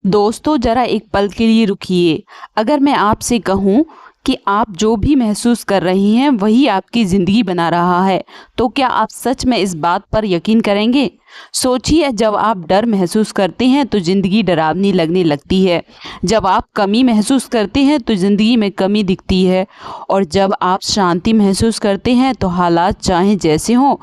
दोस्तों जरा एक पल के लिए रुकिए। अगर मैं आपसे कहूँ कि आप जो भी महसूस कर रही हैं वही आपकी ज़िंदगी बना रहा है, तो क्या आप सच में इस बात पर यकीन करेंगे? सोचिए, जब आप डर महसूस करते हैं तो ज़िंदगी डरावनी लगने लगती है। जब आप कमी महसूस करते हैं तो ज़िंदगी में कमी दिखती है, और जब आप शांति महसूस करते हैं तो हालात चाहे जैसे हों,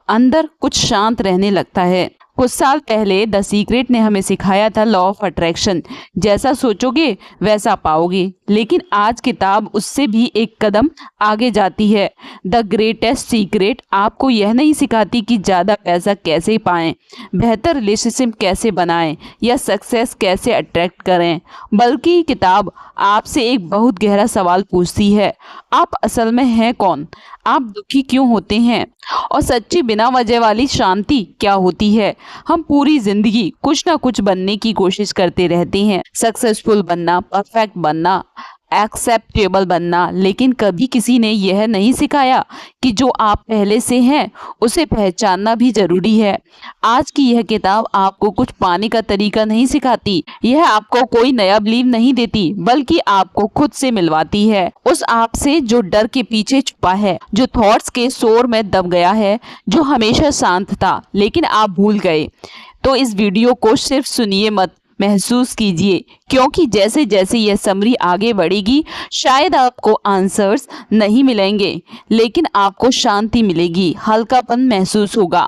अंदर कुछ शांत रहने लगता है। कुछ साल पहले द सीक्रेट ने हमें सिखाया था लॉ ऑफ अट्रैक्शन, जैसा सोचोगे वैसा पाओगे। लेकिन आज किताब उससे भी एक कदम आगे जाती है। द ग्रेटेस्ट सीक्रेट आपको यह नहीं सिखाती कि ज़्यादा पैसा कैसे पाएं, बेहतर रिलेशनशिप कैसे बनाएं या सक्सेस कैसे अट्रैक्ट करें, बल्कि किताब आपसे एक बहुत गहरा सवाल पूछती है, आप असल में हैं कौन? आप दुखी क्यों होते हैं? और सच्ची बिना वजह वाली शांति क्या होती है? हम पूरी जिंदगी कुछ ना कुछ बनने की कोशिश करते रहते हैं, सक्सेसफुल बनना, परफेक्ट बनना, एक्सेप्टेबल बनना, लेकिन कभी किसी ने यह नहीं सिखाया कि जो आप पहले से हैं उसे पहचानना भी जरूरी है। आज की यह किताब आपको कुछ पाने का तरीका नहीं सिखाती, यह आपको कोई नया बिलीव नहीं देती, बल्कि आपको खुद से मिलवाती है, उस आप से जो डर के पीछे छुपा है, जो थॉट्स के शोर में दब गया है, जो हमेशा शांत था लेकिन आप भूल गए। तो इस वीडियो को सिर्फ सुनिए मत, महसूस कीजिए, क्योंकि जैसे जैसे यह समरी आगे बढ़ेगी शायद आपको आंसर्स नहीं मिलेंगे, लेकिन आपको शांति मिलेगी, हल्कापन महसूस होगा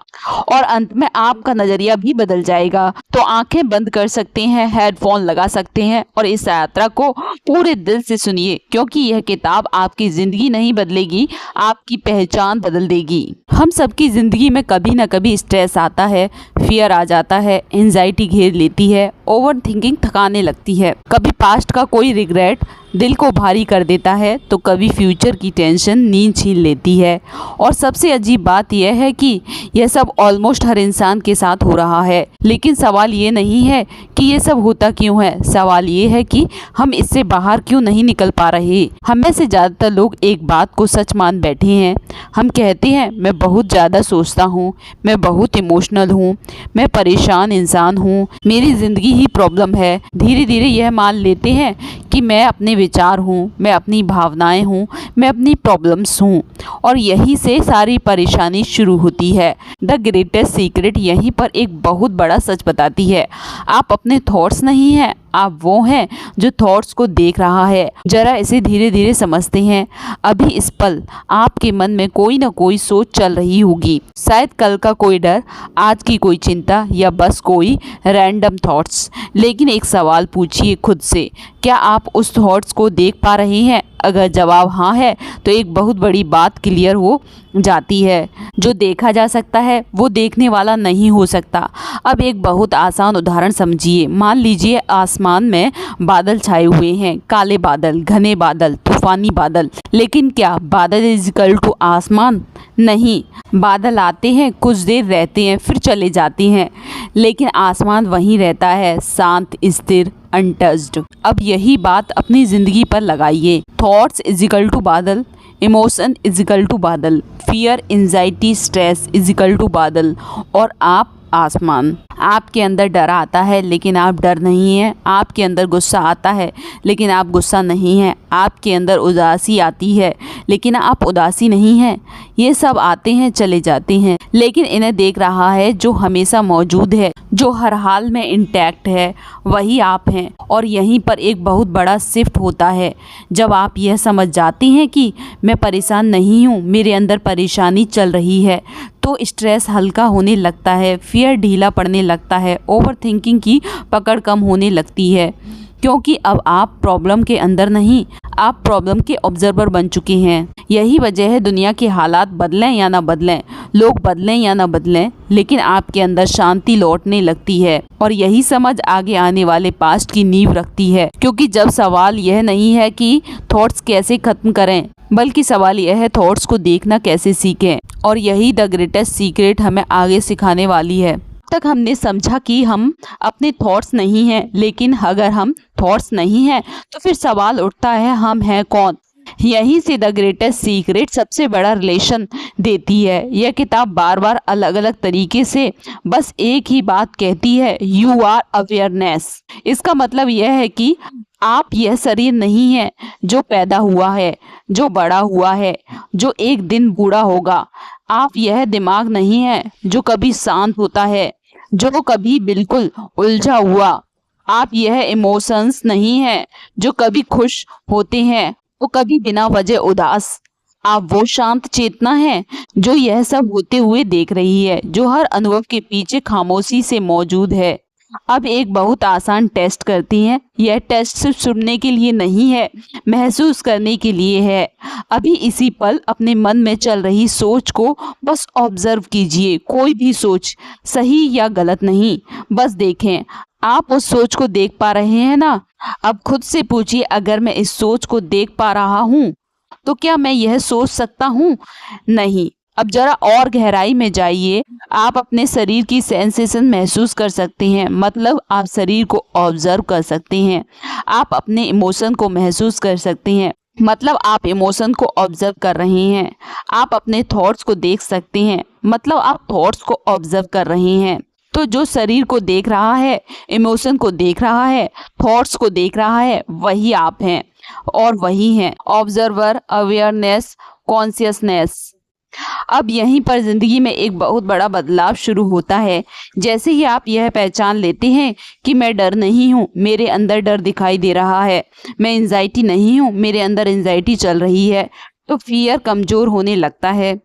और अंत में आपका नजरिया भी बदल जाएगा। तो आंखें बंद कर सकते हैं, हेडफोन लगा सकते हैं और इस यात्रा को पूरे दिल से सुनिए, क्योंकि यह किताब आपकी जिंदगी नहीं बदलेगी, आपकी पहचान बदल देगी। हम सबकी जिंदगी में कभी ना कभी स्ट्रेस आता है, फियर आ जाता है, एंजाइटी घेर लेती है, ओवर थिंकिंग थकाने लगती है। कभी पास्ट का कोई रिग्रेट दिल को भारी कर देता है, तो कभी फ्यूचर की टेंशन नींद छीन लेती है। और सबसे अजीब बात यह है कि यह सब ऑलमोस्ट हर इंसान के साथ हो रहा है। लेकिन सवाल ये नहीं है कि ये सब होता क्यों है, सवाल ये है कि हम इससे बाहर क्यों नहीं निकल पा रहे। हम में से ज़्यादातर लोग एक बात को सच मान बैठे हैं। हम कहते हैं मैं बहुत ज़्यादा सोचता हूँ, मैं बहुत इमोशनल हूँ, मैं परेशान इंसान हूँ, मेरी ज़िंदगी ही प्रॉब्लम है। धीरे धीरे यह मान लेते हैं कि मैं अपने विचार हूँ, मैं अपनी भावनाएं हूँ, मैं अपनी प्रॉब्लम्स हूँ, और यहीं से सारी परेशानी शुरू होती है। द ग्रेटेस्ट सीक्रेट यहीं पर एक बहुत बड़ा सच बताती है, आप अपने थॉट्स नहीं हैं, आप वो हैं जो थॉट्स को देख रहा है। जरा इसे धीरे धीरे समझते हैं। अभी इस पल आपके मन में कोई ना कोई सोच चल रही होगी, शायद कल का कोई डर, आज की कोई चिंता, या बस कोई रैंडम थॉट्स। लेकिन एक सवाल पूछिए खुद से, क्या आप उस थॉट्स को देख पा रहे हैं? अगर जवाब हाँ है तो एक बहुत बड़ी बात क्लियर हो जाती है। जो देखा जा सकता है वो देखने वाला नहीं हो सकता। अब एक बहुत आसान उदाहरण समझिए। मान लीजिए आसमान में बादल छाए हुए हैं, काले बादल, घने बादल, तूफानी बादल। लेकिन क्या बादल इज इक्वल टू आसमान? नहीं, बादल आते हैं, कुछ देर रहते हैं, फिर चले जाते हैं, लेकिन आसमान वहीं रहता है, शांत, स्थिर, अनटच्ड। अब यही बात अपनी जिंदगी पर लगाइए। Thoughts is equal to badal, emotion is equal to badal, fear, anxiety, stress is equal to badal, और आप आसमान। आपके अंदर डर आता है लेकिन आप डर नहीं हैं, आपके अंदर गुस्सा आता है लेकिन आप गुस्सा नहीं हैं, आपके अंदर उदासी आती है लेकिन आप उदासी नहीं हैं। ये सब आते हैं, चले जाते हैं, लेकिन इन्हें देख रहा है जो हमेशा मौजूद है, जो हर हाल में इंटैक्ट है, वही आप हैं। और यहीं पर एक बहुत बड़ा शिफ्ट होता है, जब आप यह समझ जाती हैं कि मैं परेशान नहीं हूँ, मेरे अंदर परेशानी चल रही है, तो स्ट्रेस हल्का होने लगता है, फियर ढीला पड़ने लगता है, ओवर थिंकिंग की पकड़ कम होने लगती है, क्योंकि अब आप प्रॉब्लम के अंदर नहीं, आप प्रॉब्लम के ऑब्जर्वर बन चुके हैं। यही वजह है दुनिया के हालात बदलें या ना बदलें, लोग बदलें या ना बदलें, लेकिन आपके अंदर शांति लौटने लगती है। और यही समझ आगे आने वाले पास्ट की नींव रखती है, क्योंकि जब सवाल यह नहीं है कि थॉट्स कैसे खत्म करें, बल्कि सवाल यह है थॉट्स को देखना कैसे सीखें। और यही द ग्रेटेस्ट सीक्रेट हमें आगे सिखाने वाली है। तक हमने समझा कि हम अपने थॉट्स नहीं हैं, लेकिन अगर हम थॉट्स नहीं हैं तो फिर सवाल उठता है हम हैं कौन? यहीं से द ग्रेटेस्ट सीक्रेट सबसे बड़ा रिलेशन देती है। यह किताब बार बार अलग अलग तरीके से बस एक ही बात कहती है, यू आर अवेयरनेस। इसका मतलब यह है कि आप यह शरीर नहीं है जो पैदा हुआ है, जो बड़ा हुआ है, जो एक दिन बूढ़ा होगा। आप यह दिमाग नहीं है जो कभी शांत होता है, जो कभी बिल्कुल उलझा हुआ। आप यह इमोशंस नहीं है जो कभी खुश होते हैं तो कभी बिना वजह उदास। आप वो शांत चेतना है जो यह सब होते हुए देख रही है, जो हर अनुभव के पीछे खामोशी से मौजूद है। अब एक बहुत आसान टेस्ट करती हैं। यह टेस्ट सिर्फ सुनने के लिए नहीं है, महसूस करने के लिए है। अभी इसी पल अपने मन में चल रही सोच को बस ऑब्जर्व कीजिए। कोई भी सोच, सही या गलत नहीं, बस देखें। आप उस सोच को देख पा रहे हैं ना? अब खुद से पूछिए, अगर मैं इस सोच को देख पा रहा हूँ तो क्या मैं यह सोच सकता हूँ? नहीं। अब जरा और गहराई में जाइए। आप अपने शरीर की सेंसेशन महसूस कर सकते हैं, मतलब आप शरीर को ऑब्जर्व कर सकते हैं। आप अपने इमोशन को महसूस कर सकते हैं, मतलब आप इमोशन को ऑब्जर्व कर रहे हैं। आप अपने थॉट्स को देख सकते हैं, मतलब आप थॉट्स को ऑब्जर्व कर रहे हैं। तो जो शरीर को देख रहा है, इमोशन को देख रहा है, थॉट्स को देख रहा है, वही आप हैं और वही हैं ऑब्जर्वर, अवेयरनेस, कॉन्शियसनेस। अब यहीं पर जिंदगी में एक बहुत बड़ा बदलाव शुरू होता है। जैसे ही आप यह पहचान लेते हैं कि मैं डर नहीं हूँ, मेरे अंदर डर दिखाई दे रहा है। मैं एंजाइटी नहीं हूँ, मेरे अंदर एंजाइटी चल रही है। तो फियर कमजोर होने लगता है,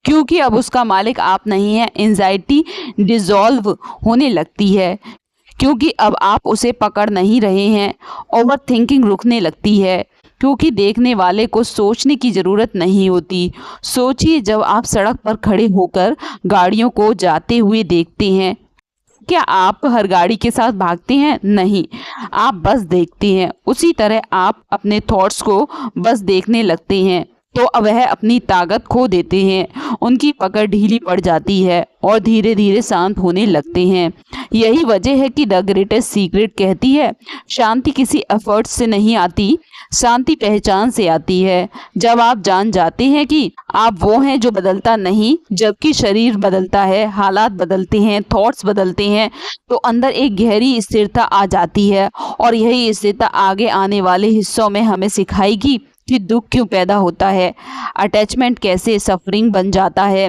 क्योंकि अब उसका मालिक आप नहीं है। एंजाइटी डिसॉल्व होने लगती है, क्योंकि अब आप उसे पकड़ नहीं रहे हैं। ओवर थिंकिंग रुकने लगती है, क्योंकि देखने वाले को सोचने की ज़रूरत नहीं होती। सोचिए, जब आप सड़क पर खड़े होकर गाड़ियों को जाते हुए देखते हैं, क्या आप हर गाड़ी के साथ भागते हैं? नहीं, आप बस देखते हैं। उसी तरह आप अपने थॉट्स को बस देखने लगते हैं तो वह अपनी ताकत खो देते हैं, उनकी पकड़ ढीली पड़ जाती है और धीरे धीरे शांत होने लगते हैं। यही वजह है कि द ग्रेटेस्ट सीक्रेट कहती है, शांति किसी एफर्ट से नहीं आती, शांति पहचान से आती है। जब आप जान जाते हैं कि आप वो हैं जो बदलता नहीं, जबकि शरीर बदलता है, हालात बदलते हैं, थॉट्स बदलते हैं, तो अंदर एक गहरी स्थिरता आ जाती है। और यही स्थिरता आगे आने वाले हिस्सों में हमें सिखाएगी कि दुख क्यों पैदा होता है, अटैचमेंट कैसे सफरिंग बन जाता है,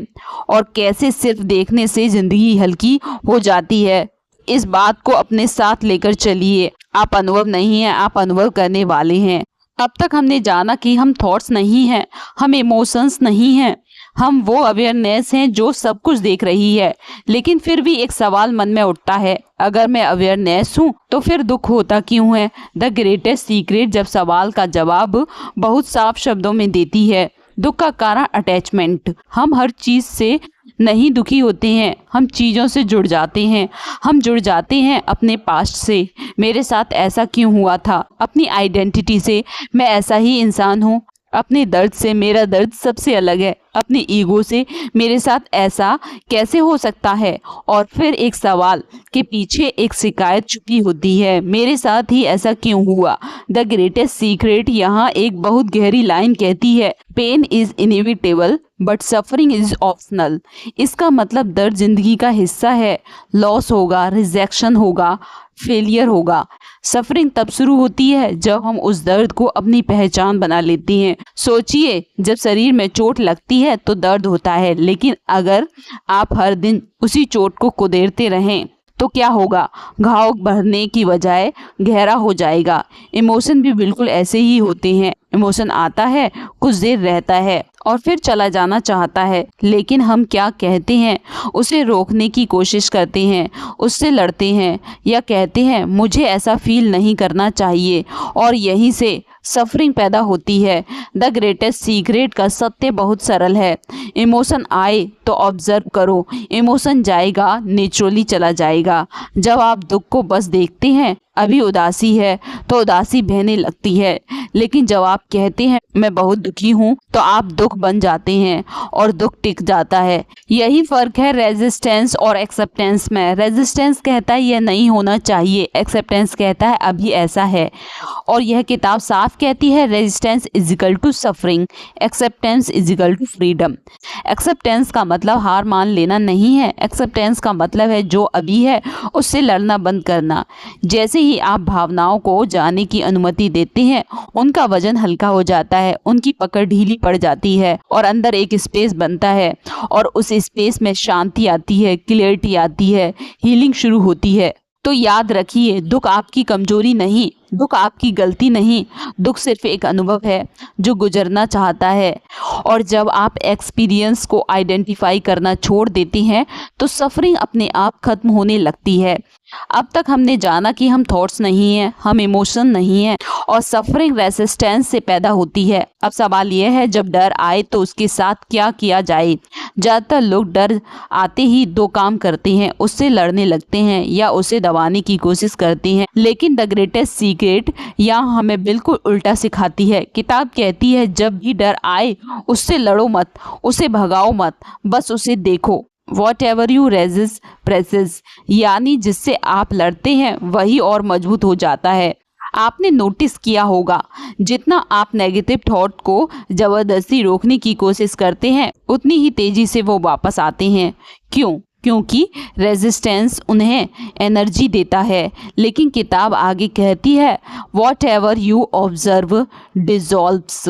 और कैसे सिर्फ देखने से जिंदगी हल्की हो जाती है। इस बात को अपने साथ लेकर चलिए। आप अनुभव नहीं हैं, आप अनुभव करने वाले हैं। अब तक हमने जाना कि हम थॉट्स नहीं हैं, हम इमोशंस नहीं हैं, हम वो अवेयरनेस हैं जो सब कुछ देख रही है। लेकिन फिर भी एक सवाल मन में उठता है, अगर मैं अवेयरनेस हूँ तो फिर दुख होता क्यों है? द ग्रेटेस्ट सीक्रेट जब सवाल का जवाब बहुत साफ शब्दों में देती है। दुख का कारण अटैचमेंट। हम हर चीज़ से नहीं दुखी होते हैं, हम चीज़ों से जुड़ जाते हैं। हम जुड़ जाते हैं अपने पास्ट से, मेरे साथ ऐसा क्यों हुआ था, अपनी आइडेंटिटी से, मैं ऐसा ही इंसान हूँ, अपने दर्द से, मेरा दर्द सबसे अलग है, अपनी ईगो से, मेरे साथ ऐसा कैसे हो सकता है। और फिर एक सवाल के पीछे एक शिकायत छुपी होती है, मेरे साथ ही ऐसा क्यों हुआ। द ग्रेटेस्ट सीक्रेट यहाँ एक बहुत गहरी लाइन कहती है, pain is inevitable but suffering is optional. इसका मतलब दर्द जिंदगी का हिस्सा है। लॉस होगा, रिजेक्शन होगा, फेलियर होगा। सफरिंग तब शुरू होती है जब हम उस दर्द को अपनी पहचान बना लेते हैं। सोचिए, जब शरीर में चोट लगती है तो दर्द होता है, लेकिन अगर आप हर दिन उसी चोट को कुदेरते रहें तो क्या होगा? घाव बढ़ने की बजाय गहरा हो जाएगा। इमोशन भी बिल्कुल ऐसे ही होते हैं। इमोशन आता है, कुछ देर रहता है और फिर चला जाना चाहता है, लेकिन हम क्या कहते हैं? उसे रोकने की कोशिश करते हैं, उससे लड़ते हैं, या कहते हैं मुझे ऐसा फील नहीं करना चाहिए, और यहीं से सफरिंग पैदा होती है। द ग्रेटेस्ट सीक्रेट का सत्य बहुत सरल है, इमोशन आए तो ऑब्जर्व करो, इमोशन जाएगा नेचुरली चला जाएगा। जब आप दुख को बस देखते हैं अभी उदासी है तो उदासी बहने लगती है, लेकिन जब आप कहते हैं मैं बहुत दुखी हूँ तो आप दुख बन जाते हैं और दुख टिक जाता है। यही फर्क है रेजिस्टेंस और एक्सेप्टेंस में। रेजिस्टेंस कहता है यह नहीं होना चाहिए, एक्सेप्टेंस कहता है अभी ऐसा है। और यह किताब साफ कहती है resistance is equal to suffering, acceptance is equal to freedom. Acceptance का मतलब हार मान लेना नहीं है, एक्सेप्टेंस का मतलब है जो अभी है उससे लड़ना बंद करना। जैसे ही आप भावनाओं को जाने की अनुमति देते हैं उनका वजन हल्का हो जाता है, उनकी पकड़ ढीली पड़ जाती है और अंदर एक स्पेस बनता है और उस स्पेस में शांति आती है, क्लियरिटी आती है, हीलिंग शुरू होती है। तो याद रखिए दुख आपकी कमजोरी नहीं, दुख आपकी गलती नहीं, दुख सिर्फ एक अनुभव है जो गुजरना चाहता है। और जब आप एक्सपीरियंस को आइडेंटिफाई करना छोड़ देते हैं तो सफरिंग अपने आप खत्म होने लगती है। अब तक हमने जाना कि हम थॉट्स नहीं हैं, हम इमोशन नहीं हैं और सफरिंग रेसिस्टेंस से पैदा होती है। अब सवाल यह है जब डर आए तो उसके साथ क्या किया जाए। ज़्यादातर लोग डर आते ही दो काम करते हैं, उससे लड़ने लगते हैं या उसे दबाने की कोशिश करते हैं। लेकिन द ग्रेटेस्ट सीक्रेट यहाँ हमें बिल्कुल उल्टा सिखाती है। किताब कहती है जब भी डर आए उससे लड़ो मत, उसे भगाओ मत, बस उसे देखो। What ever you resist presses, यानी जिससे आप लड़ते हैं वही और मजबूत हो जाता है। आपने नोटिस किया होगा जितना आप नेगेटिव थॉट को ज़बरदस्ती रोकने की कोशिश करते हैं उतनी ही तेज़ी से वो वापस आते हैं। क्यों? क्योंकि रेजिस्टेंस उन्हें एनर्जी देता है। लेकिन किताब आगे कहती है what ever you observe dissolves,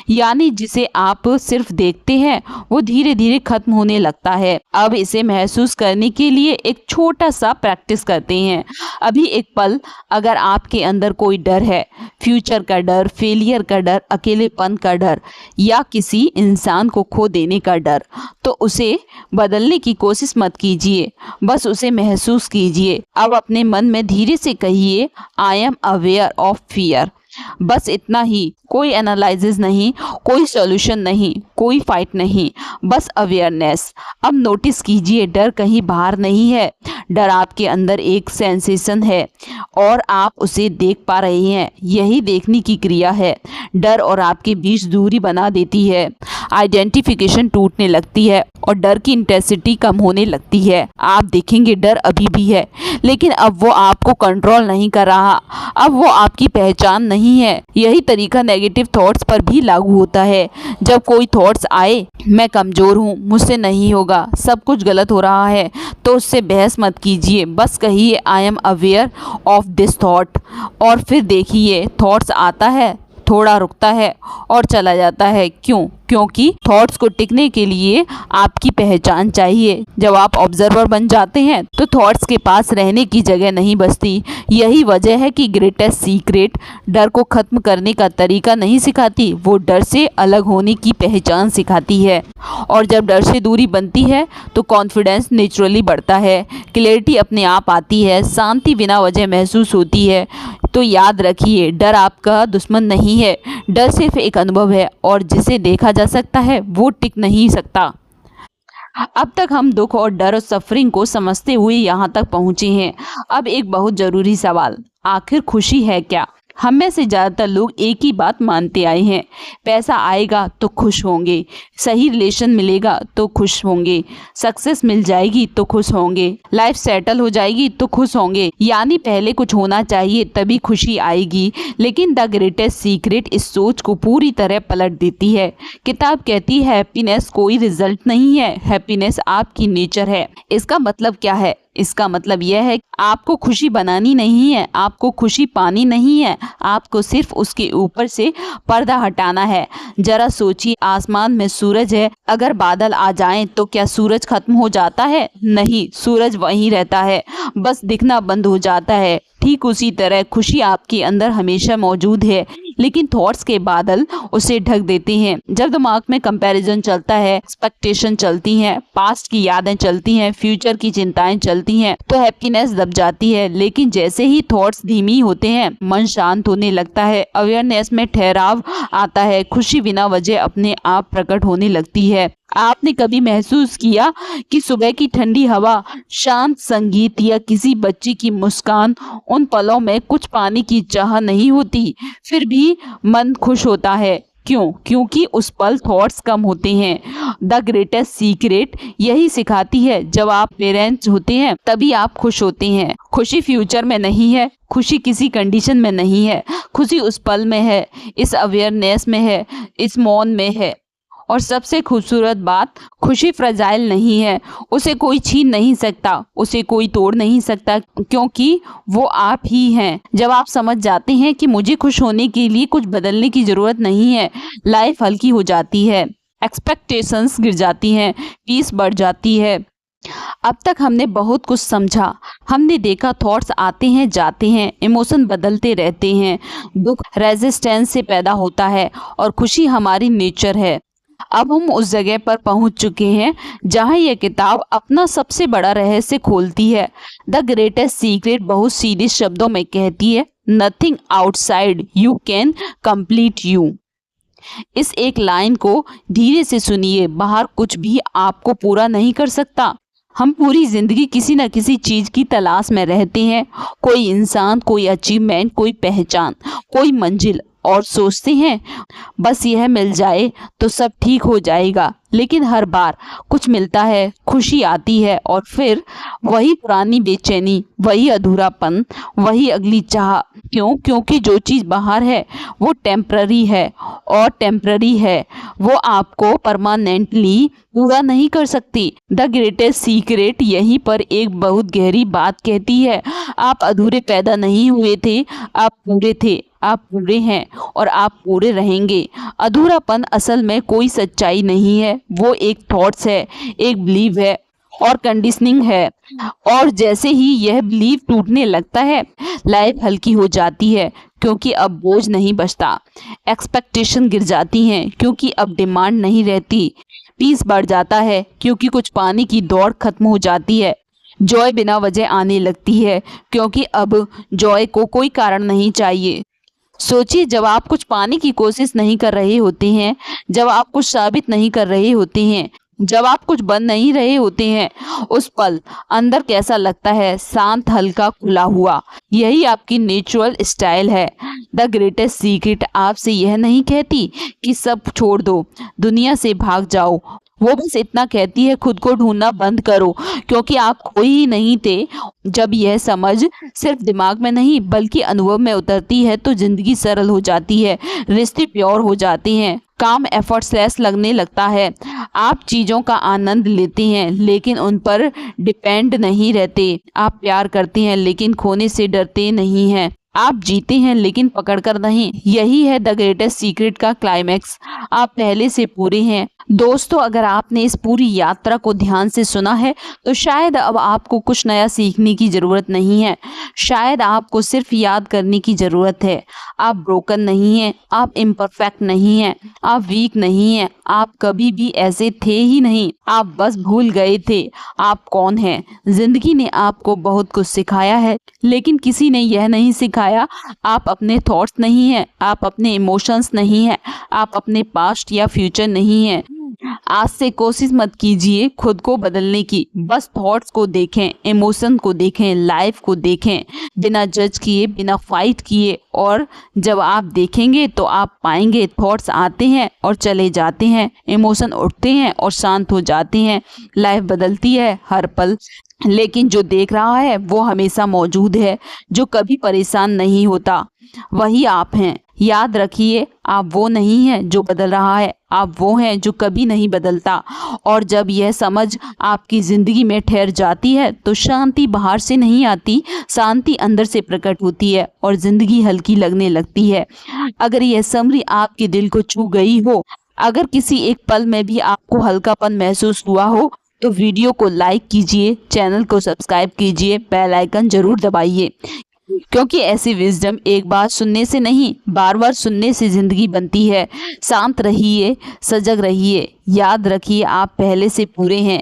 यानी जिसे आप सिर्फ देखते हैं वो धीरे धीरे खत्म होने लगता है। अब इसे महसूस करने के लिए एक छोटा सा प्रैक्टिस करते हैं। अभी एक पल अगर आपके अंदर कोई डर है, फ्यूचर का डर, फेलियर का डर, अकेलेपन का डर या किसी इंसान को खो देने का डर, तो उसे बदलने की कोशिश मत कीजिए, बस उसे महसूस कीजिए। अब अपने मन में धीरे से कहिए I am aware of fear, बस इतना ही। कोई एनालिसिस नहीं, कोई सॉल्यूशन नहीं, कोई फाइट नहीं, बस अवेयरनेस। अब नोटिस कीजिए डर कहीं बाहर नहीं है, डर आपके अंदर एक सेंसेशन है और आप उसे देख पा रहे हैं। यही देखने की क्रिया है, डर और आपके बीच दूरी बना देती है, आइडेंटिफिकेशन टूटने लगती है और डर की इंटेंसिटी कम होने लगती है। आप देखेंगे डर अभी भी है लेकिन अब वो आपको कंट्रोल नहीं कर रहा, अब वो आपकी पहचान नहीं है। यही तरीका नेगेटिव थॉट्स पर भी लागू होता है। जब कोई थॉट्स आए मैं कमज़ोर हूँ, मुझसे नहीं होगा, सब कुछ गलत हो रहा है, तो उससे बहस मत कीजिए, बस कहिए I am aware of this thought और फिर देखिए थॉट्स आता है, थोड़ा रुकता है और चला जाता है। क्यों? क्योंकि थॉट्स को टिकने के लिए आपकी पहचान चाहिए। जब आप ऑब्जर्वर बन जाते हैं तो थॉट्स के पास रहने की जगह नहीं बचती। यही वजह है कि ग्रेटेस्ट सीक्रेट डर को खत्म करने का तरीका नहीं सिखाती, वो डर से अलग होने की पहचान सिखाती है। और जब डर से दूरी बनती है तो कॉन्फिडेंस नेचुरली बढ़ता है, क्लैरिटी अपने आप आती है, शांति बिना वजह महसूस होती है। तो याद रखिए डर आपका दुश्मन नहीं है, डर सिर्फ एक अनुभव है और जिसे देखा जा सकता है वो टिक नहीं सकता। अब तक हम दुख और डर और सफरिंग को समझते हुए यहाँ तक पहुँचे हैं। अब एक बहुत ज़रूरी सवाल, आखिर खुशी है क्या? हम में से ज़्यादातर लोग एक ही बात मानते आए हैं, पैसा आएगा तो खुश होंगे, सही रिलेशन मिलेगा तो खुश होंगे, सक्सेस मिल जाएगी तो खुश होंगे, लाइफ सेटल हो जाएगी तो खुश होंगे, यानी पहले कुछ होना चाहिए तभी खुशी आएगी। लेकिन द ग्रेटेस्ट सीक्रेट इस सोच को पूरी तरह पलट देती है। किताब कहती है हैप्पीनेस कोई रिजल्ट नहीं है, हैप्पीनेस आपकी नेचर है। इसका मतलब क्या है? इसका मतलब यह है आपको खुशी बनानी नहीं है, आपको खुशी पानी नहीं है, आपको सिर्फ उसके ऊपर से पर्दा हटाना है। जरा सोचिए आसमान में सूरज है, अगर बादल आ जाएं तो क्या सूरज खत्म हो जाता है? नहीं, सूरज वहीं रहता है, बस दिखना बंद हो जाता है। ठीक उसी तरह खुशी आपके अंदर हमेशा मौजूद है, लेकिन थॉट्स के बादल उसे ढक देते हैं। जब दिमाग में कंपैरिजन चलता है, एक्सपेक्टेशन चलती हैं, पास्ट की यादें चलती हैं, फ्यूचर की चिंताएं चलती हैं, तो हैप्पीनेस दब जाती है। लेकिन जैसे ही थॉट्स धीमी होते हैं, मन शांत होने लगता है, अवेयरनेस में ठहराव आता है, खुशी बिना वजह अपने आप प्रकट होने लगती है। आपने कभी महसूस किया कि सुबह की ठंडी हवा, शांत संगीत या किसी बच्चे की मुस्कान, उन पलों में कुछ पाने की चाह नहीं होती, फिर भी मन खुश होता है? क्यों? क्योंकि उस पल थॉट्स कम होते हैं। द ग्रेटेस्ट सीक्रेट यही सिखाती है, जब आप पेरेंट्स होते हैं तभी आप खुश होते हैं। खुशी फ्यूचर में नहीं है, खुशी किसी कंडीशन में नहीं है, खुशी उस पल में है, इस अवेयरनेस में है, इस मौन में है। और सबसे खूबसूरत बात, खुशी फ्रजाइल नहीं है, उसे कोई छीन नहीं सकता, उसे कोई तोड़ नहीं सकता, क्योंकि वो आप ही हैं। जब आप समझ जाते हैं कि मुझे खुश होने के लिए कुछ बदलने की ज़रूरत नहीं है, लाइफ हल्की हो जाती है, एक्सपेक्टेशंस गिर जाती हैं, पीस बढ़ जाती है। अब तक हमने बहुत कुछ समझा, हमने देखा थॉट्स आते हैं जाते हैं, इमोशन बदलते रहते हैं, दुख रेजिस्टेंस से पैदा होता है और खुशी हमारी नेचर है। अब हम उस जगह पर पहुंच चुके हैं जहां यह किताब अपना सबसे बड़ा रहस्य खोलती है। द ग्रेटेस्ट सीक्रेट बहुत सीधे शब्दों में कहती है, nothing outside you can complete you. इस एक लाइन को धीरे से सुनिए, बाहर कुछ भी आपको पूरा नहीं कर सकता। हम पूरी जिंदगी किसी न किसी चीज की तलाश में रहते हैं, कोई इंसान, कोई अचीवमेंट, कोई पहचान, कोई मंजिल, और सोचते हैं बस यह मिल जाए तो सब ठीक हो जाएगा। लेकिन हर बार कुछ मिलता है, खुशी आती है, और फिर वही पुरानी बेचैनी, वही अधूरापन, वही अगली चाह। क्यों? क्योंकि जो चीज़ बाहर है वो टेम्पररी है, और टेम्पररी है वो आपको परमानेंटली पूरा नहीं कर सकती। द ग्रेटेस्ट सीक्रेट यहीं पर एक बहुत गहरी बात कहती है, आप अधूरे पैदा नहीं हुए थे, आप पूरे थे, आप पूरे हैं और आप पूरे रहेंगे। अधूरापन असल में कोई सच्चाई नहीं है, वो एक थॉट्स है, एक बिलीव है और कंडीशनिंग है। और जैसे ही यह बिलीव टूटने लगता है, लाइफ हल्की हो जाती है, क्योंकि अब बोझ नहीं बचता। एक्सपेक्टेशन गिर जाती हैं, क्योंकि अब डिमांड नहीं रहती। पीस बढ़ जाता है, क्योंकि कुछ पाने की दौड़ खत्म हो जाती है। जॉय बिना वजह आने लगती है, क्योंकि अब जॉय को कोई कारण नहीं चाहिए। सोचिए, जब आप कुछ पाने की कोशिश नहीं कर रहे होते हैं, जब आप कुछ साबित नहीं कर रहे होते हैं, जब आप कुछ बन नहीं रहे होते हैं, उस पल अंदर कैसा लगता है? शांत, हल्का, खुला हुआ। यही आपकी नेचुरल स्टाइल है। द ग्रेटेस्ट सीक्रेट आपसे यह नहीं कहती कि सब छोड़ दो, दुनिया से भाग जाओ। वो बस इतना कहती है, खुद को ढूंढना बंद करो, क्योंकि आप कोई ही नहीं थे। जब यह समझ सिर्फ दिमाग में नहीं बल्कि अनुभव में उतरती है तो जिंदगी सरल हो जाती है, रिश्ते प्योर हो जाते हैं, काम एफर्टलेस लगने लगता है। आप चीज़ों का आनंद लेते हैं लेकिन उन पर डिपेंड नहीं रहते। आप प्यार करते हैं लेकिन खोने से डरते नहीं हैं। आप जीते हैं लेकिन पकड़कर नहीं। यही है द ग्रेटेस्ट सीक्रेट का क्लाइमैक्स। आप पहले से पूरे हैं। दोस्तों, अगर आपने इस पूरी यात्रा को ध्यान से सुना है तो शायद अब आपको कुछ नया सीखने की ज़रूरत नहीं है। शायद आपको सिर्फ याद करने की ज़रूरत है, आप ब्रोकन नहीं हैं, आप इम्परफेक्ट नहीं हैं, आप वीक नहीं हैं, आप कभी भी ऐसे थे ही नहीं, आप बस भूल गए थे आप कौन हैं। जिंदगी ने आपको बहुत कुछ सिखाया है, लेकिन किसी ने यह नहीं सिखाया आप अपने थॉट्स नहीं हैं, आप अपने इमोशंस नहीं हैं, आप अपने पास्ट या फ्यूचर नहीं हैं। आज से कोशिश मत कीजिए खुद को बदलने की, बस थॉट्स को देखें, इमोशन को देखें, लाइफ को देखें, बिना जज किए, बिना फाइट किए। और जब आप देखेंगे तो आप पाएंगे थॉट्स आते हैं और चले जाते हैं, इमोशन उठते हैं और शांत हो जाते हैं। लाइफ बदलती है हर पल, लेकिन जो देख रहा है वो हमेशा मौजूद है, जो कभी परेशान नहीं होता, वही आप हैं। याद रखिए, आप वो नहीं हैं जो बदल रहा है, आप वो हैं जो कभी नहीं बदलता। और जब यह समझ आपकी ज़िंदगी में ठहर जाती है तो शांति बाहर से नहीं आती, शांति अंदर से प्रकट होती है और ज़िंदगी हल्की लगने लगती है। अगर यह समरी आपके दिल को छू गई हो, अगर किसी एक पल में भी आपको हल्कापन महसूस हुआ हो, तो वीडियो को लाइक कीजिए, चैनल को सब्सक्राइब कीजिए, बेल आइकन जरूर दबाइए, क्योंकि ऐसी विजडम एक बार सुनने से नहीं, बार बार सुनने से जिंदगी बनती है। शांत रहिए, सजग रहिए, याद रखिए आप पहले से पूरे हैं।